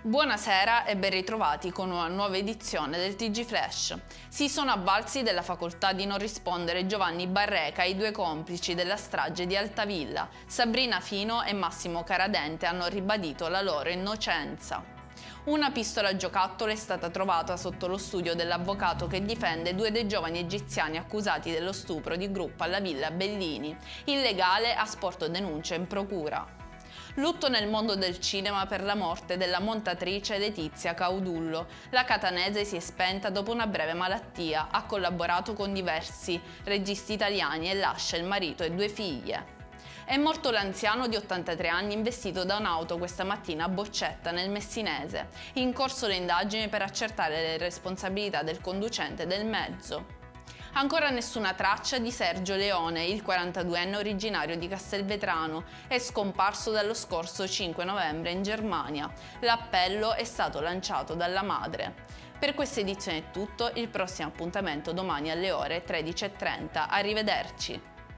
Buonasera e ben ritrovati con una nuova edizione del TG Flash. Si sono avvalsi della facoltà di non rispondere Giovanni Barreca e i due complici della strage di Altavilla. Sabrina Fino e Massimo Caradente hanno ribadito la loro innocenza. Una pistola a giocattolo è stata trovata sotto lo studio dell'avvocato che difende due dei giovani egiziani accusati dello stupro di gruppo alla Villa Bellini. Il legale ha sporto denuncia in procura. Lutto nel mondo del cinema per la morte della montatrice Letizia Caudullo. La catanese si è spenta dopo una breve malattia, ha collaborato con diversi registi italiani e lascia il marito e due figlie. È morto l'anziano di 83 anni investito da un'auto questa mattina a Boccetta, nel Messinese. In corso le indagini per accertare le responsabilità del conducente del mezzo. Ancora nessuna traccia di Sergio Leone, il 42enne originario di Castelvetrano, è scomparso dallo scorso 5 novembre in Germania. L'appello è stato lanciato dalla madre. Per questa edizione è tutto, il prossimo appuntamento domani alle ore 13:30. Arrivederci!